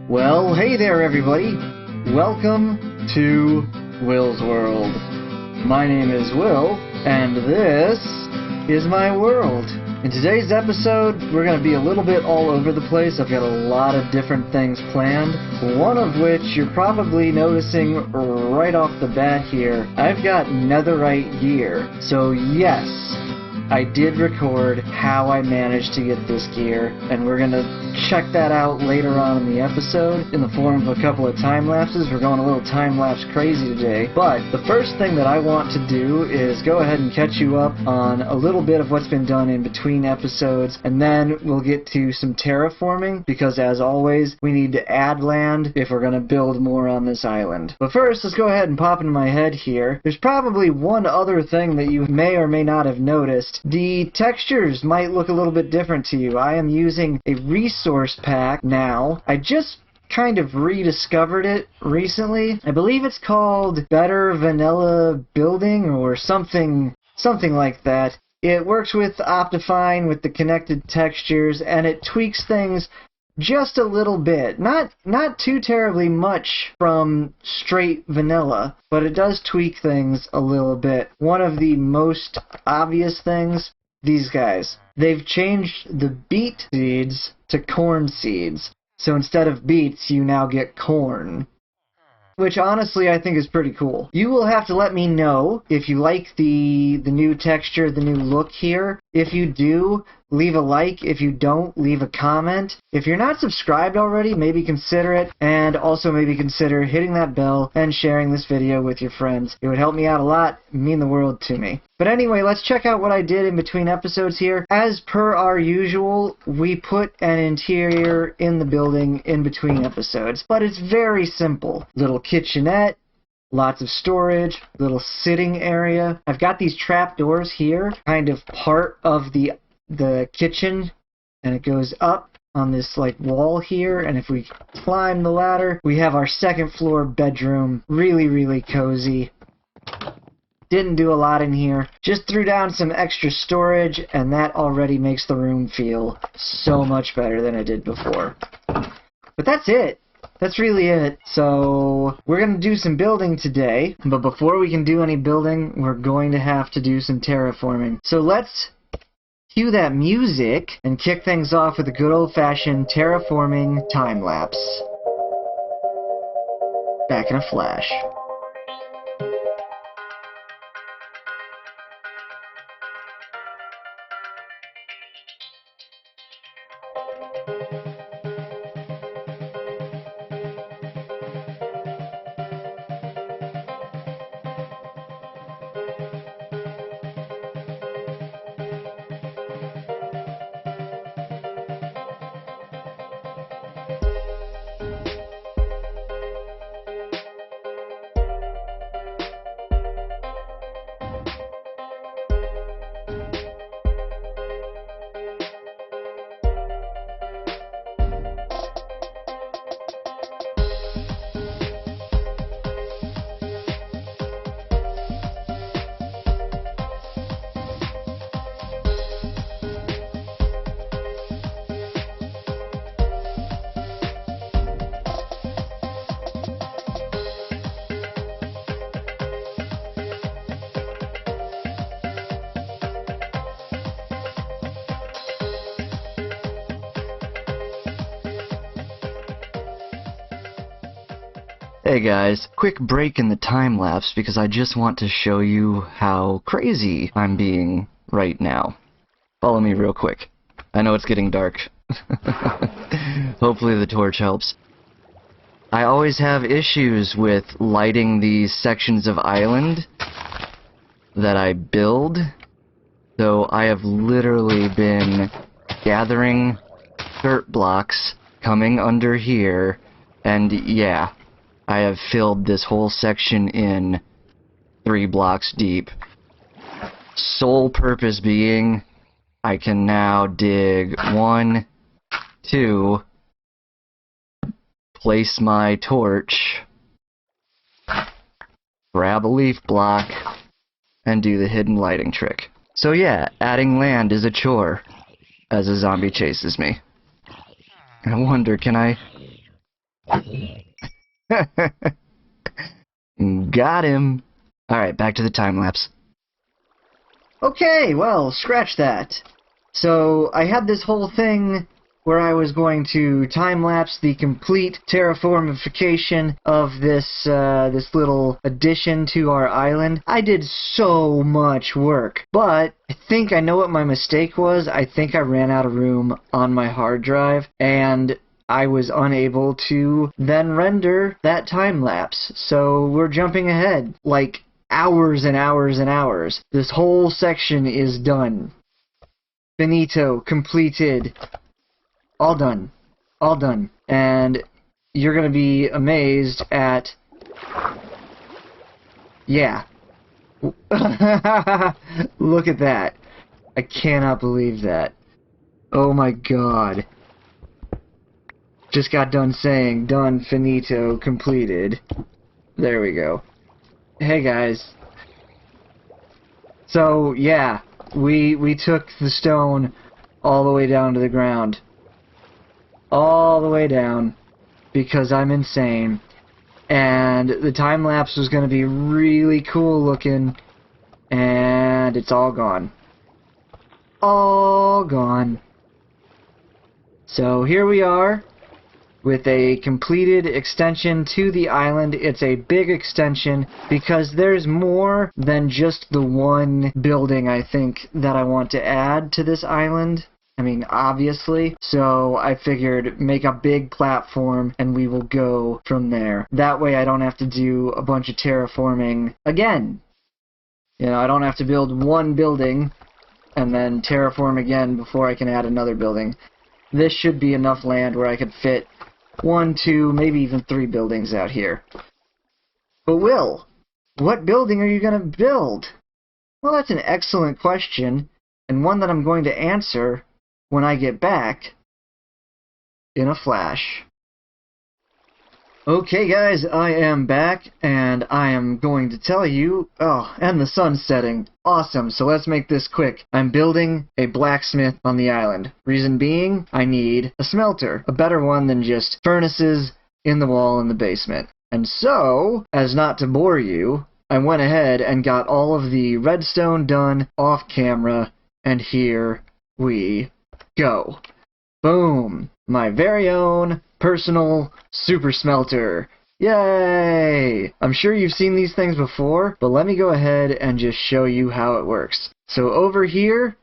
Well, hey there everybody! Welcome to Will's World. My name is Will, and this is my world. In today's episode, we're going to be a little bit all over the place. I've got a lot of different things planned, one of which you're probably noticing right off the bat here. I've got netherite gear. So yes, I did record how I managed to get this gear, and we're going to check that out later on in the episode in the form of a couple of time lapses. We're going a little time lapse crazy today, but the first thing that I want to do is go ahead and catch you up on a little bit of what's been done in between episodes, and then we'll get to some terraforming, because as always, we need to add land if we're going to build more on this island. But first, let's go ahead and pop into my head here. There's probably one other thing that you may or may not have noticed. The textures might look a little bit different to you. I am using a resource pack now. I just kind of rediscovered it recently. I believe it's called Better Vanilla Building or something like that. It works with Optifine with the connected textures, and it tweaks things just a little bit. Not too terribly much from straight vanilla, but it does tweak things a little bit. One of the most obvious things, these guys. They've changed the beet seeds to corn seeds. So instead of beets, you now get corn, which honestly I think is pretty cool. You will have to let me know if you like the new texture, the new look here. If you do, leave a like. If you don't, leave a comment. If you're not subscribed already, maybe consider it, and also maybe consider hitting that bell and sharing this video with your friends. It would help me out a lot, mean the world to me. But anyway, let's check out what I did in between episodes here. As per our usual, we put an interior in the building in between episodes, but it's very simple. Little kitchenette, lots of storage, little sitting area. I've got these trap doors here, kind of part of the kitchen, and it goes up on this like wall here, and if we climb the ladder, we have our second floor bedroom. Really cozy. Didn't do a lot in here. Just threw down some extra storage, and that already makes the room feel so much better than it did before. But that's it. That's really it. So we're going to do some building today, but before we can do any building, we're going to have to do some terraforming. So let's cue that music and kick things off with a good old-fashioned terraforming time-lapse. Back in a flash. Hey guys, quick break in the time lapse because I just want to show you how crazy I'm being right now. Follow me real quick. I know it's getting dark. Hopefully the torch helps. I always have issues with lighting these sections of island that I build, so I have literally been gathering dirt blocks coming under here, and yeah, I have filled this whole section in 3 blocks deep. Sole purpose being, I can now dig 1, 2, place my torch, grab a leaf block, and do the hidden lighting trick. So yeah, adding land is a chore as a zombie chases me. I wonder, can I Got him. Alright, back to the time lapse. Okay, well, scratch that. So, I had this whole thing where I was going to time-lapse the complete terraformification of this little addition to our island. I did so much work, but I think I know what my mistake was. I think I ran out of room on my hard drive, and I was unable to then render that time-lapse. So we're jumping ahead, like hours and hours and hours. This whole section is done. Finito, completed. All done. All done. And you're going to be amazed at... Yeah. Look at that. I cannot believe that. Oh my god. Just got done saying, done, finito, completed. There we go. Hey guys. So, yeah. We took the stone all the way down to the ground. All the way down, because I'm insane, and the time lapse was going to be really cool looking, and it's all gone. All gone. So here we are with a completed extension to the island. It's a big extension because there's more than just the one building, I think, that I want to add to this island. I mean, obviously. So I figured make a big platform and we will go from there. That way I don't have to do a bunch of terraforming again. You know, I don't have to build one building and then terraform again before I can add another building. This should be enough land where I could fit 1, 2, maybe even 3 buildings out here. But Will, what building are you going to build? Well, that's an excellent question, and one that I'm going to answer when I get back in a flash. Okay guys, I am back, and I am going to tell you... Oh, and the sun's setting. Awesome, so let's make this quick. I'm building a blacksmith on the island. Reason being, I need a smelter. A better one than just furnaces in the wall in the basement. And so, as not to bore you, I went ahead and got all of the redstone done off camera, and here we go. Boom! My very own personal super smelter. Yay! I'm sure you've seen these things before, but let me go ahead and just show you how it works. So over here,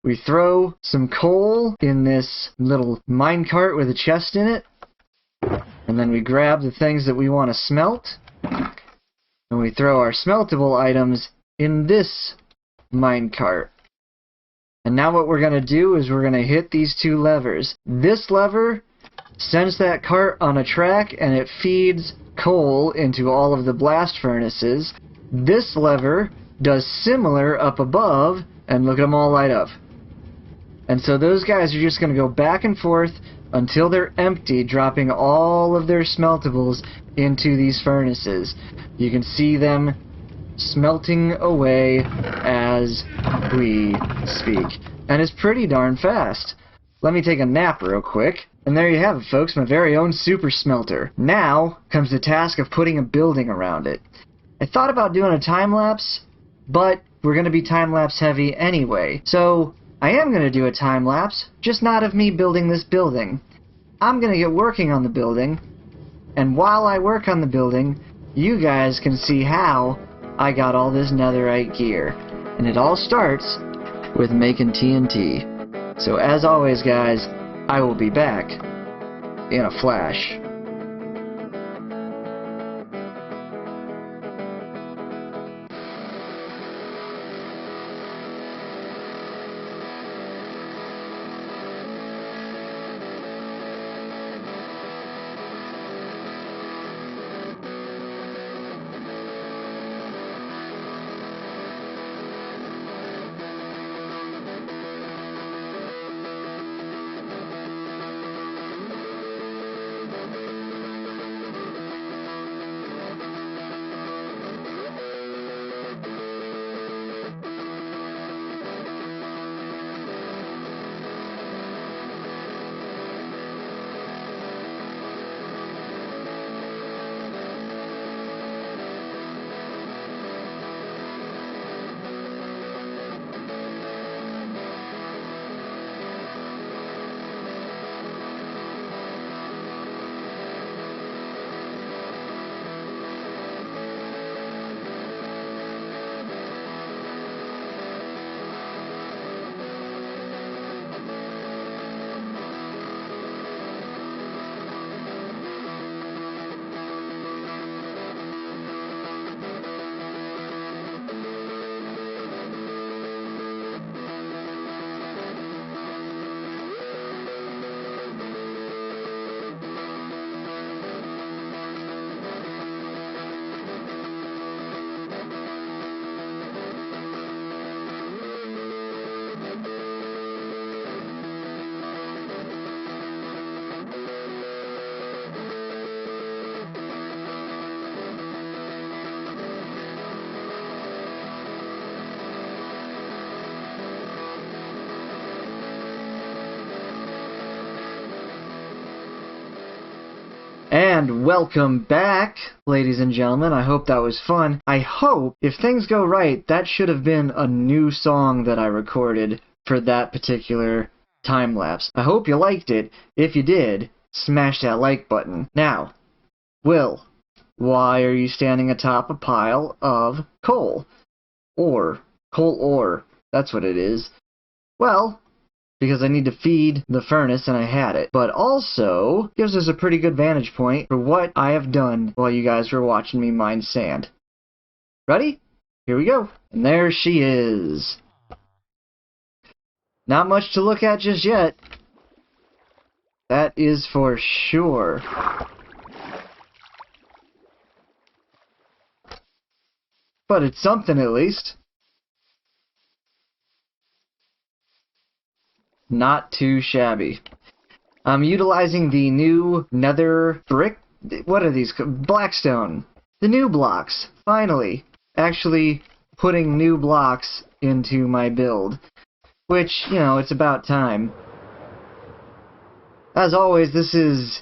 we throw some coal in this little minecart with a chest in it, and then we grab the things that we want to smelt, and we throw our smeltable items in this minecart. And now what we're going to do is we're going to hit these 2 levers. This lever sends that cart on a track and it feeds coal into all of the blast furnaces. This lever does similar up above, and look at them all light up. And so those guys are just going to go back and forth until they're empty, dropping all of their smeltables into these furnaces. You can see them smelting away as we speak. And it's pretty darn fast. Let me take a nap real quick. And there you have it, folks, my very own super smelter. Now comes the task of putting a building around it. I thought about doing a time-lapse, but we're going to be time-lapse heavy anyway. So I am going to do a time-lapse, just not of me building this building. I'm going to get working on the building, and while I work on the building, you guys can see how I got all this netherite gear. And it all starts with making TNT. So as always, guys, I will be back in a flash. And welcome back, ladies and gentlemen. I hope that was fun. I hope, if things go right, that should have been a new song that I recorded for that particular time-lapse. I hope you liked it. If you did, smash that like button. Now, Will, why are you standing atop a pile of coal? Coal ore. That's what it is. Well, because I need to feed the furnace and I had it. But also gives us a pretty good vantage point for what I have done while you guys were watching me mine sand. Ready? Here we go. And there she is. Not much to look at just yet. That is for sure. But it's something at least. Not too shabby. I'm utilizing the new nether brick. What are these? Blackstone. The new blocks. Finally. Actually putting new blocks into my build. Which, you know, it's about time. As always, this is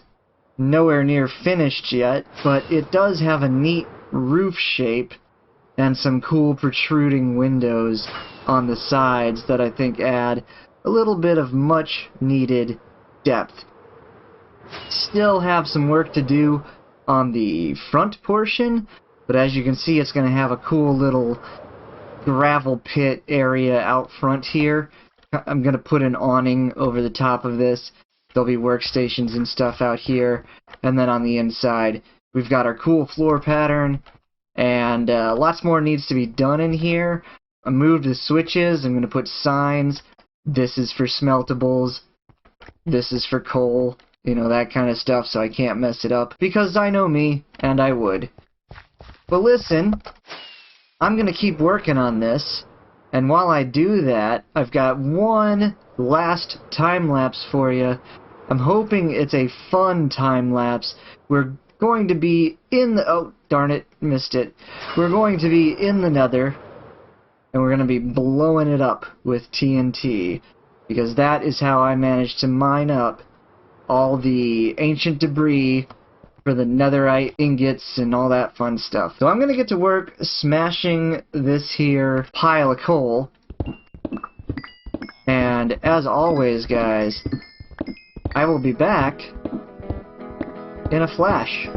nowhere near finished yet, but it does have a neat roof shape and some cool protruding windows on the sides that I think add a little bit of much needed depth. Still have some work to do on the front portion, but as you can see, it's going to have a cool little gravel pit area out front here. I'm going to put an awning over the top of this. There'll be workstations and stuff out here, and then on the inside we've got our cool floor pattern, and lots more needs to be done in here. I moved the switches. I'm going to put signs. This is for smeltables, this is for coal, you know, that kind of stuff, so I can't mess it up, because I know me, and I would. But listen, I'm going to keep working on this, and while I do that, I've got one last time-lapse for you. I'm hoping it's a fun time-lapse. We're going to be in the... oh, darn it, missed it. We're going to be in the nether, and we're going to be blowing it up with TNT, because that is how I managed to mine up all the ancient debris for the netherite ingots and all that fun stuff. So I'm going to get to work smashing this here pile of coal, and as always, guys, I will be back in a flash.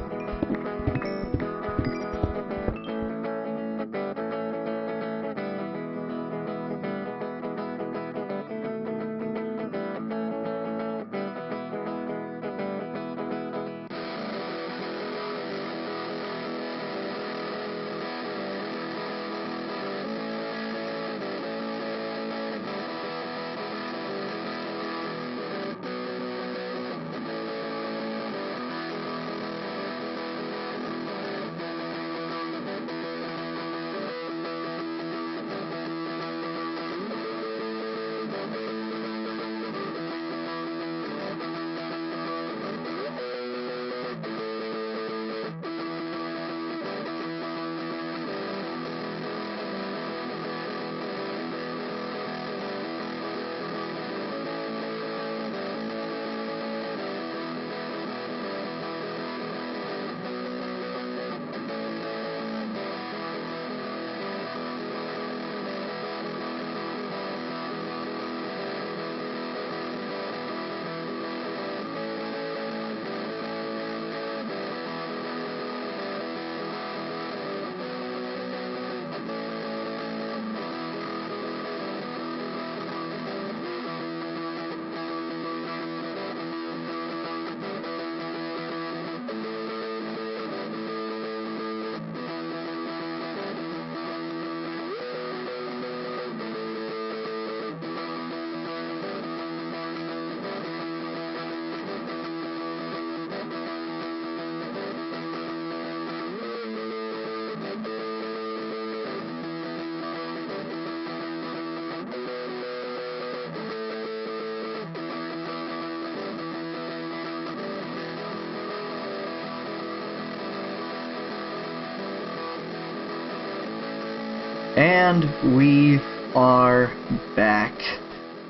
And we are back.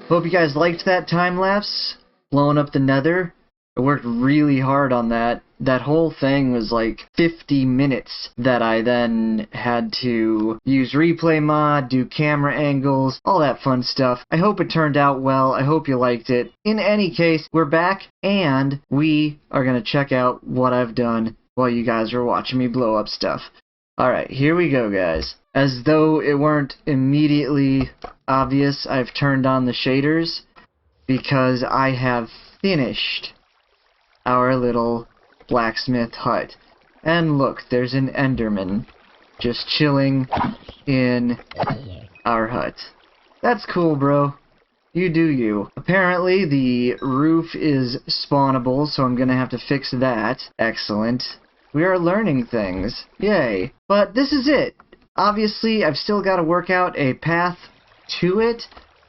Hope you guys liked that time lapse, blowing up the nether. I worked really hard on that. That whole thing was like 50 minutes that I then had to use replay mod, do camera angles, all that fun stuff. I hope it turned out well. I hope you liked it. In any case, we're back and we are going to check out what I've done while you guys are watching me blow up stuff. Alright, here we go, guys. As though it weren't immediately obvious, I've turned on the shaders because I have finished our little blacksmith hut. And look, there's an Enderman just chilling in our hut. That's cool, bro. You do you. Apparently, the roof is spawnable, so I'm gonna have to fix that. Excellent. We are learning things. Yay. But this is it. Obviously, I've still got to work out a path to it,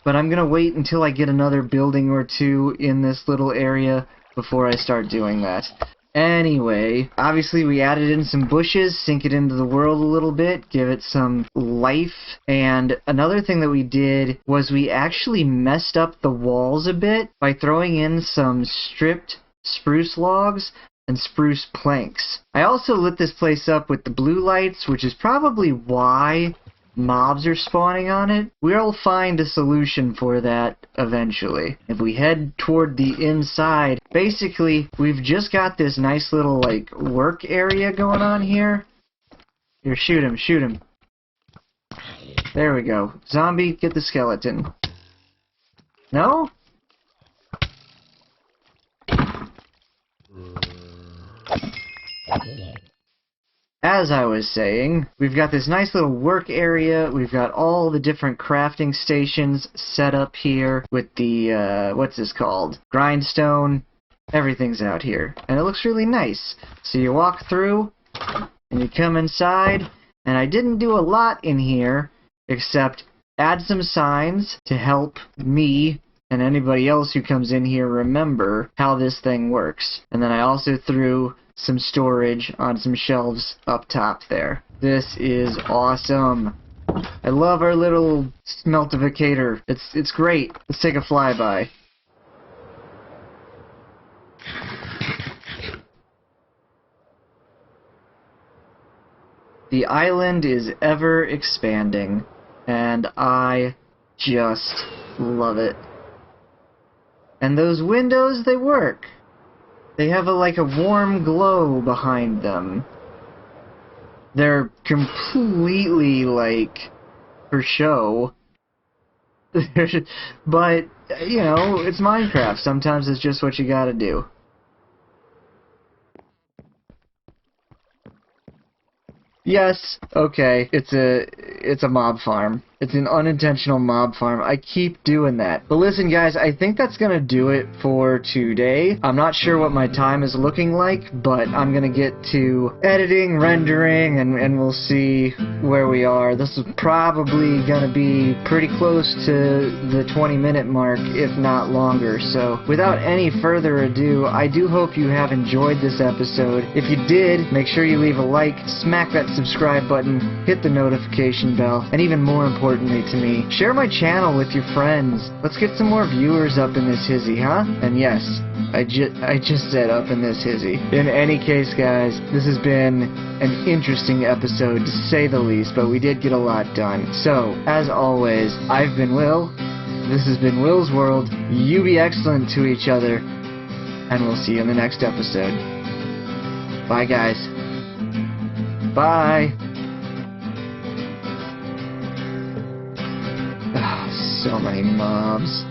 but I'm gonna wait until I get another building or two in this little area before I start doing that. Anyway, obviously we added in some bushes, sink it into the world a little bit, give it some life, and another thing that we did was we actually messed up the walls a bit by throwing in some stripped spruce logs and spruce planks. I also lit this place up with the blue lights, which is probably why mobs are spawning on it. We'll find a solution for that eventually. If we head toward the inside, basically we've just got this nice little like work area going on here. Here, shoot him, shoot him. There we go. Zombie, get the skeleton. No? As I was saying, we've got this nice little work area, we've got all the different crafting stations set up here with the, what's this called? Grindstone. Everything's out here. And it looks really nice. So you walk through, and you come inside, and I didn't do a lot in here, except add some signs to help me and anybody else who comes in here remember how this thing works. And then I also threw some storage on some shelves up top there. This is awesome. I love our little smeltificator. It's great. Let's take a flyby. The island is ever expanding, and I just love it. And those windows, they work. They have like a warm glow behind them. They're completely like for show. But, you know, it's Minecraft. Sometimes it's just what you gotta do. Yes, okay, it's a mob farm. It's an unintentional mob farm. I keep doing that. But listen, guys, I think that's gonna do it for today. I'm not sure what my time is looking like, but I'm gonna get to editing, rendering, and we'll see where we are. This is probably gonna be pretty close to the 20-minute mark, if not longer. So, without any further ado, I do hope you have enjoyed this episode. If you did, make sure you leave a like, smack that subscribe button, hit the notification bell, and even more importantly to me, share my channel with your friends. Let's get some more viewers up in this hizzy, huh? And yes, I just said up in this hizzy. In any case, guys, this has been an interesting episode to say the least, but we did get a lot done. So, as always, I've been Will. This has been Will's World. You be excellent to each other, and we'll see you in the next episode. Bye, guys. Bye. Oh, so many mobs.